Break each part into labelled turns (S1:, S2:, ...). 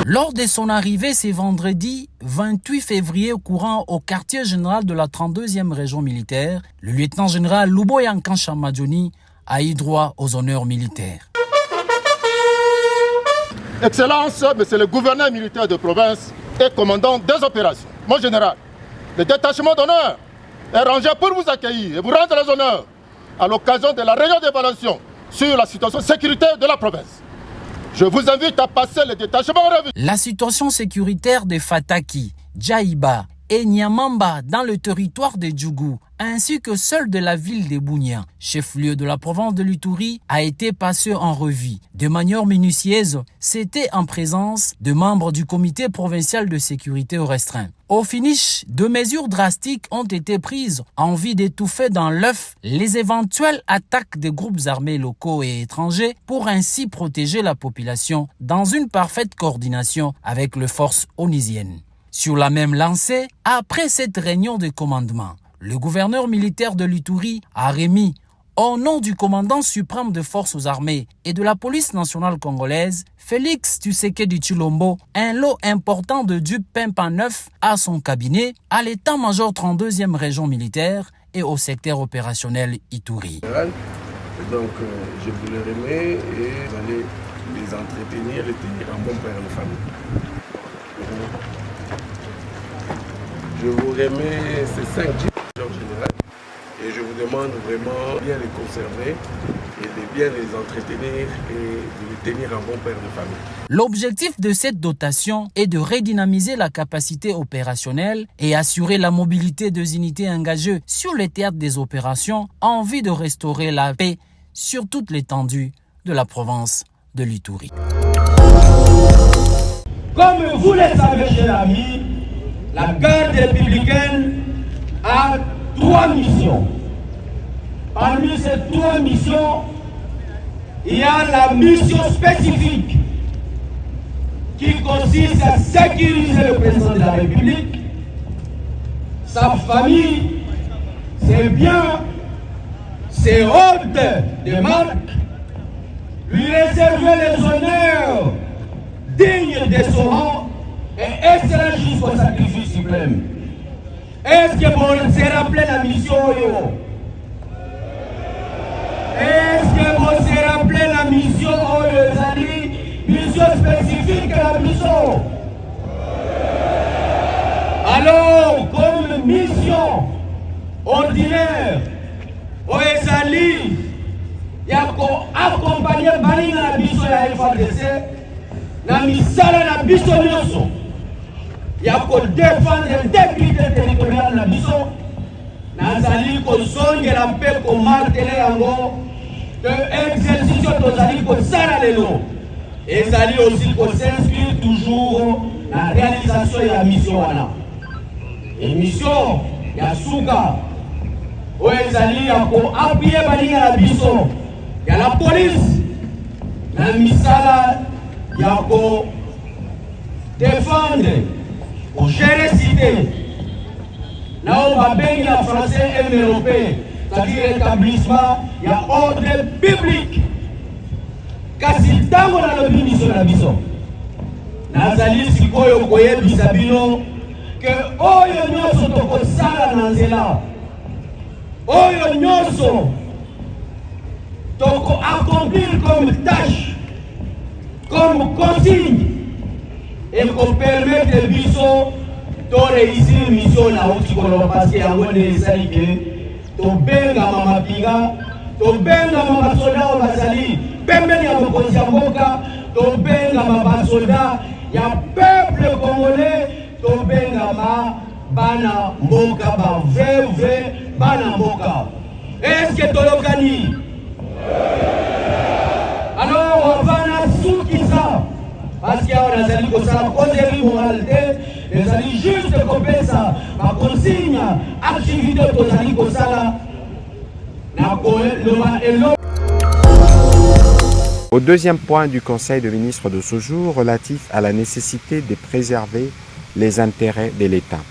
S1: Lors de son arrivée ce vendredi 28 février au quartier général de la 32e région militaire, le lieutenant-général Luboyankan Chamadjoni a eu droit aux honneurs militaires.
S2: Excellence, monsieur le gouverneur militaire de province et commandant des opérations. Mon général, le détachement d'honneur est rangé pour vous accueillir et vous rendre les honneurs à l'occasion de la réunion d'évaluation sur la situation sécuritaire de la province. Je vous invite à passer le détachement en revue.
S1: La situation sécuritaire de Fataki, Djaïba et Nyamamba dans le territoire de Djougou, ainsi que celle de la ville de Bunia, chef-lieu de la province de l'Ituri, a été passée en revue. De manière minutieuse, c'était en présence de membres du comité provincial de sécurité restreint. Au finish, deux mesures drastiques ont été prises en vue d'étouffer dans l'œuf les éventuelles attaques des groupes armés locaux et étrangers pour ainsi protéger la population dans une parfaite coordination avec les forces onisiennes. Sur la même lancée, après cette réunion de commandement, le gouverneur militaire de l'Ituri a remis, au nom du commandant suprême des forces armées et de la police nationale congolaise, Félix Tshisekedi Tshilombo, un lot important de dupes Pimpa 9 à son cabinet, à l'état-major 32e région militaire et au secteur opérationnel Ituri.
S3: Donc, je vous les remets et vous allez les entretenir et tenir en bon père de famille. Je vous remets ces 5 jeeps en général et je vous demande vraiment de bien les conserver et de bien les entretenir et de les tenir en bon père de famille.
S1: L'objectif de cette dotation est de redynamiser la capacité opérationnelle et assurer la mobilité des unités engagées sur les théâtres des opérations en vue de restaurer la paix sur toute l'étendue de la province de l'Ituri.
S4: Comme vous le savez, chers amis, la garde républicaine a 3 missions. Parmi ces 3 missions, il y a la mission spécifique qui consiste à sécuriser le président de la République, sa famille, ses biens, ses hôtes de marque, lui réserver les honneurs dignes de son rang et excellent jusqu'au sacrifice suprême. Est-ce que vous se rappelez la mission? Est-ce que vous se rappelez la mission mission spécifique à la mission? Alors, comme mission ordinaire, Oezali, il y a accompagné Balina la mission de la FADC, la misala la mission nyonso. Il y a pour défendre l'intégrité territoriale de la mission. Nazali ko songe la paix ko marteler yango que exercice tozali ko sala lelo. Et Zali aussi ko s'inscrire toujours dans la réalisation de la mission wana. Et mission ya suka o ezali ya ko appuyer balinga la mission. Ya la police la misala ya ko défendre, pour gérer cité. Là on va baigner en français et en européen, c'est-à-dire établissement, il y a ordre public. Kasi tango na lobi mission na biso. Nazali sikoyo koyebisa bino que oyo nyonso tokosala na nzela. Oyo nyonso toko accomplir comme tâche, comme consigne, et qu'on permette de biso de réussir mission na otikolo parce que yango ne sali que to benga mama pinga, to benga mama soda o bazali, pembeni ya mokonzi ya mboka, to benga mama soda ya peuple congolais, to benga ma bana mboka ba vrai bana mboka. Est-ce que tolokani? Alors on va na soukisa. Parce qu'il y a des amis qui sont posés moralité, des amis juste comme ça, ma consigne, activité aux amis comme ça,
S5: Au deuxième point du Conseil de ministres de ce jour, relatif à la nécessité de préserver les intérêts de l'État.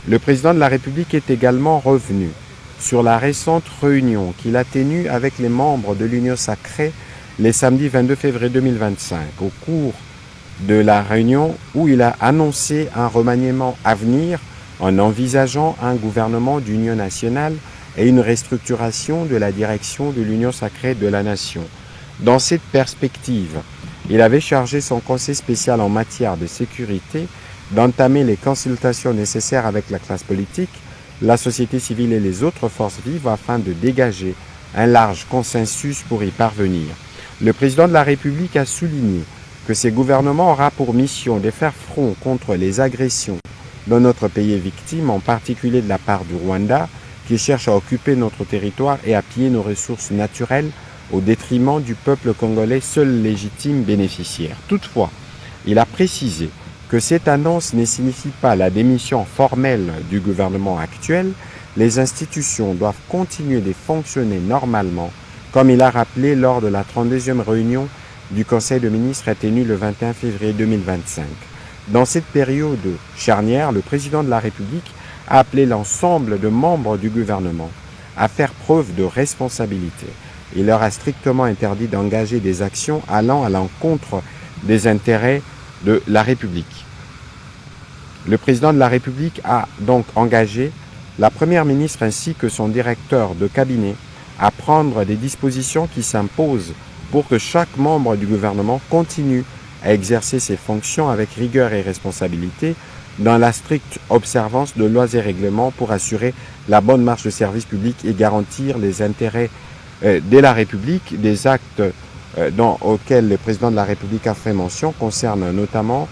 S5: Le président de la République est également revenu sur la récente réunion qu'il a tenue avec les membres de l'Union sacrée le samedi 22 février 2025, au cours de la réunion où il a annoncé un remaniement à venir en envisageant un gouvernement d'union nationale et une restructuration de la direction de l'Union sacrée de la nation. Dans cette perspective, il avait chargé son conseil spécial en matière de sécurité d'entamer les consultations nécessaires avec la classe politique, la société civile et les autres forces vives afin de dégager un large consensus pour y parvenir. Le président de la République a souligné que ce gouvernement aura pour mission de faire front contre les agressions dont notre pays est victime, en particulier de la part du Rwanda, qui cherche à occuper notre territoire et à piller nos ressources naturelles au détriment du peuple congolais, seul légitime bénéficiaire. Toutefois, il a précisé que cette annonce ne signifie pas la démission formelle du gouvernement actuel. Les institutions doivent continuer de fonctionner normalement, comme il a rappelé lors de la 32e réunion du Conseil de ministres tenue le 21 février 2025. Dans cette période charnière, le président de la République a appelé l'ensemble de membres du gouvernement à faire preuve de responsabilité. Il leur a strictement interdit d'engager des actions allant à l'encontre des intérêts de la République. Le président de la République a donc engagé la première ministre ainsi que son directeur de cabinet à prendre des dispositions qui s'imposent pour que chaque membre du gouvernement continue à exercer ses fonctions avec rigueur et responsabilité dans la stricte observance de lois et règlements pour assurer la bonne marche du service public et garantir les intérêts de la République. Des actes auxquels le président de la République a fait mention concernent notamment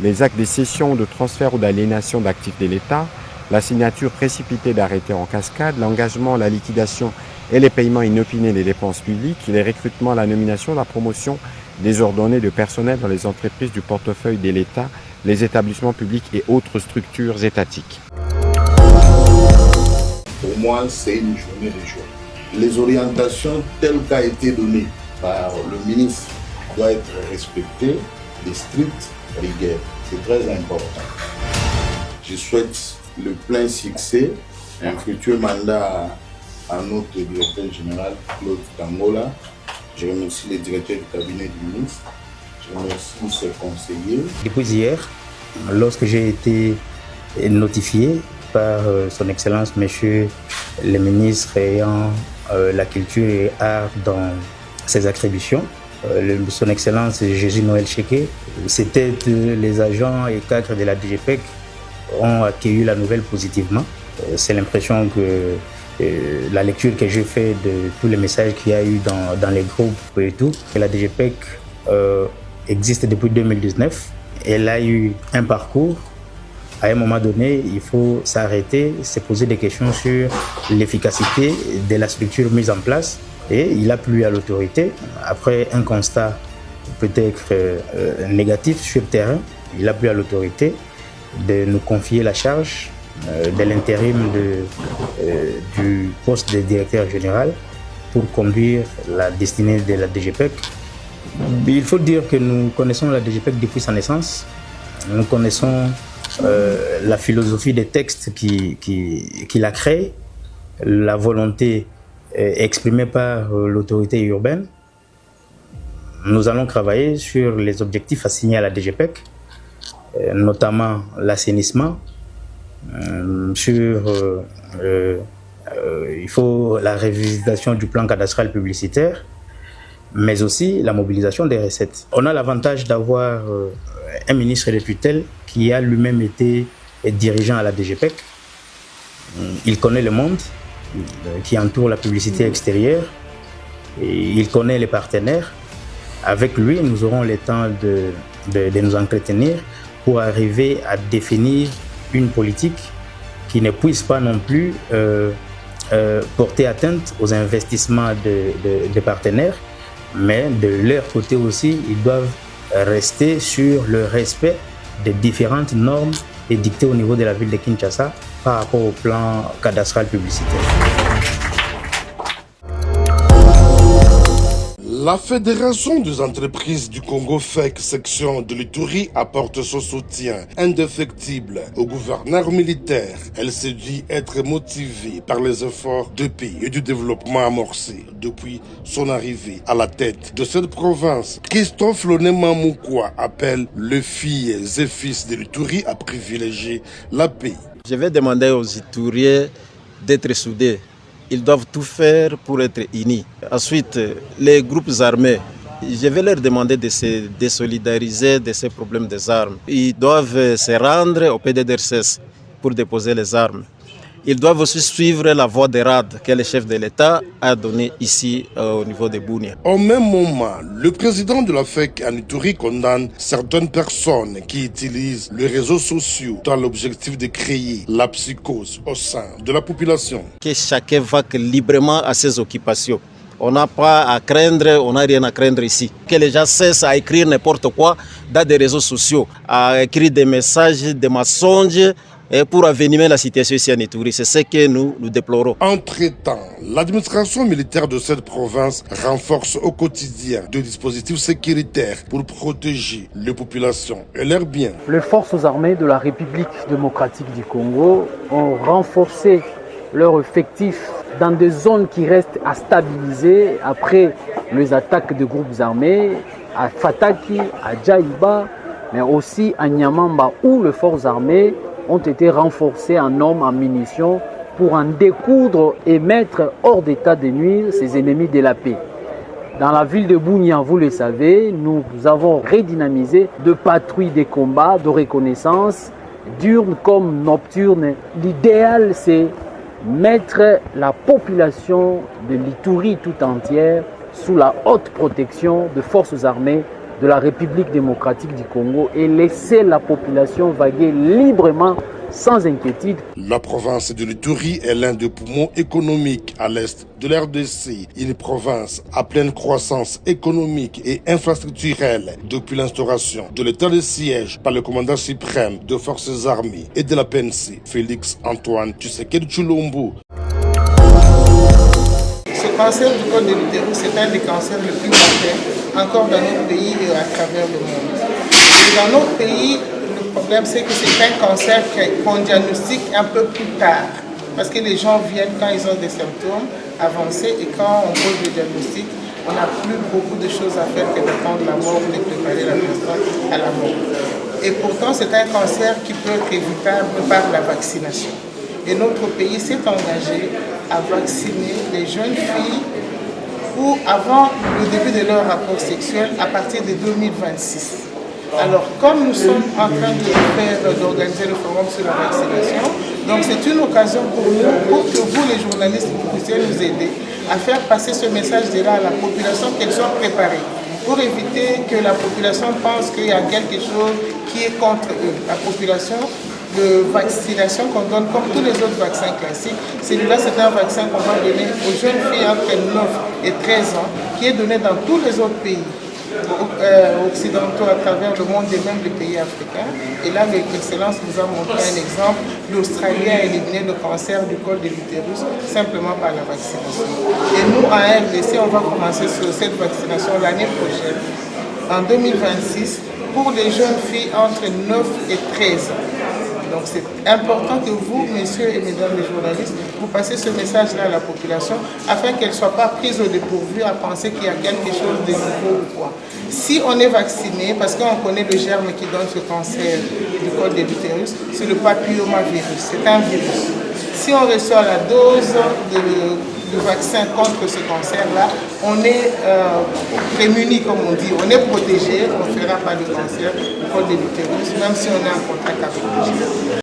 S5: les actes de cession, de transfert ou d'aliénation d'actifs de l'État, la signature précipitée d'arrêtés en cascade, l'engagement, la liquidation et les paiements inopinés des dépenses publiques, les recrutements, la nomination, la promotion désordonnée de personnel dans les entreprises du portefeuille de l'État, les établissements publics et autres structures étatiques.
S6: Pour moi, c'est une journée de joie. Les orientations telles qu'a été données par le ministre doivent être respectées de stricte rigueur. C'est très important. Je souhaite le plein succès, un futur mandat à notre directeur général, Claude Kangola. Je remercie le directeur du cabinet du ministre. Je remercie ses conseillers.
S7: Depuis hier, lorsque j'ai été notifié par son Excellence, Monsieur le ministre ayant la culture et art dans ses attributions, son Excellence Jésus Noël Cheke, c'était les agents et cadres de la DGPEC ont accueilli la nouvelle positivement. C'est l'impression que la lecture que j'ai faite de tous les messages qu'il y a eu dans les groupes et tout, que la DGPEC existe depuis 2019. Elle a eu un parcours. À un moment donné, il faut s'arrêter, se poser des questions sur l'efficacité de la structure mise en place. Et il a plu à l'autorité. Après un constat peut-être négatif sur le terrain, il a plu à l'autorité de nous confier la charge de l'intérim du poste de directeur général pour conduire la destinée de la DGPEC. Il faut dire que nous connaissons la DGPEC depuis sa naissance. Nous connaissons la philosophie des textes qu'il a créés, la volonté exprimée par l'autorité urbaine. Nous allons travailler sur les objectifs assignés à la DGPEC, notamment l'assainissement, sur il faut la révisitation du plan cadastral publicitaire, mais aussi la mobilisation des recettes. On a l'avantage d'avoir un ministre de tutelle qui a lui-même été dirigeant à la DGPEC. Il connaît le monde qui entoure la publicité extérieure, et il connaît les partenaires. Avec lui, nous aurons le temps de nous entretenir pour arriver à définir une politique qui ne puisse pas non plus porter atteinte aux investissements des partenaires, mais de leur côté aussi, ils doivent rester sur le respect des différentes normes édictées au niveau de la ville de Kinshasa par rapport au plan cadastral publicitaire.
S8: La Fédération des entreprises du Congo FEC section de l'Ituri apporte son soutien indéfectible au gouverneur militaire. Elle se dit être motivée par les efforts de paix et du développement amorcés depuis son arrivée à la tête de cette province. Christophe Lonema Moukwa appelle les filles et fils de l'Ituri à privilégier la paix.
S9: Je vais demander aux Ituriens d'être soudés. Ils doivent tout faire pour être unis. Ensuite, les groupes armés, je vais leur demander de se désolidariser de ces problèmes des armes. Ils doivent se rendre au PDDRCS pour déposer les armes. Ils doivent aussi suivre la voie des rades que le chef de l'État a donnée ici au niveau de Bunia.
S8: Au même moment, le président de la FEC en Ituri condamne certaines personnes qui utilisent les réseaux sociaux dans l'objectif de créer la psychose au sein de la population.
S9: Que chacun vaque librement à ses occupations. On n'a pas à craindre, on n'a rien à craindre ici. Que les gens cessent à écrire n'importe quoi dans des réseaux sociaux, à écrire des messages, des mensonges, et pour envenimer la situation ici en Ituri. C'est ce que nous déplorons.
S8: Entre-temps, l'administration militaire de cette province renforce au quotidien des dispositifs sécuritaires pour protéger les populations et leurs biens.
S1: Les forces armées de la République démocratique du Congo ont renforcé leur effectif dans des zones qui restent à stabiliser après les attaques de groupes armés à Fataki, à Djaïba, mais aussi à Nyamamba où les forces armées ont été renforcés en hommes, en munitions, pour en découdre et mettre hors d'état de nuire ces ennemis de la paix. Dans la ville de Bunia, vous le savez, nous avons redynamisé de patrouilles de combat, de reconnaissance, diurnes comme nocturnes. L'idéal, c'est mettre la population de l'Ituri tout entière sous la haute protection de forces armées de la République démocratique du Congo et laisser la population vaguer librement sans inquiétude.
S8: La province de l'Ituri est l'un des poumons économiques à l'est de l'RDC, une province à pleine croissance économique et infrastructurelle depuis l'instauration de l'état de siège par le commandant suprême des forces armées et de la PNC, Félix Antoine Tshisekedi Tshilombo.
S10: Ce cancer du col de l'utérus, c'est un des cancers les plus mortels encore dans notre pays et à travers le monde. Et dans notre pays, le problème c'est que c'est un cancer qu'on diagnostique un peu plus tard. Parce que les gens viennent quand ils ont des symptômes avancés et quand on pose le diagnostic, on n'a plus beaucoup de choses à faire que d'attendre la mort ou de préparer la personne à la mort. Et pourtant, c'est un cancer qui peut être évitable par la vaccination. Et notre pays s'est engagé à vacciner les jeunes filles ou avant le début de leur rapport sexuel à partir de 2026. Alors, comme nous sommes en train d'organiser le forum sur la vaccination, donc c'est une occasion pour nous, pour que vous les journalistes, vous puissiez nous aider à faire passer ce message-là à la population, qu'elle soit préparée, pour éviter que la population pense qu'il y a quelque chose qui est contre eux. La population de vaccination qu'on donne comme tous les autres vaccins classiques. Celui-là, c'est un vaccin qu'on va donner aux jeunes filles entre 9 et 13 ans, qui est donné dans tous les autres pays occidentaux à travers le monde et même les pays africains. Et là, l'excellence nous a montré un exemple. L'Australie a éliminé le cancer du col de l'utérus simplement par la vaccination. Et nous, en RDC, on va commencer sur cette vaccination l'année prochaine, en 2026, pour les jeunes filles entre 9 et 13 ans. Donc c'est important que vous, messieurs et mesdames les journalistes, vous passez ce message-là à la population afin qu'elle ne soit pas prise au dépourvu à penser qu'il y a quelque chose de nouveau ou quoi. Si on est vacciné, parce qu'on connaît le germe qui donne ce cancer du col de l'utérus, c'est le papillomavirus, c'est un virus. Si on reçoit la dose de vaccin contre ce cancer-là, on est prémuni, comme on dit, on est protégé, on ne fera pas de cancer du col de l'utérus, même si on est en contact avec les gens.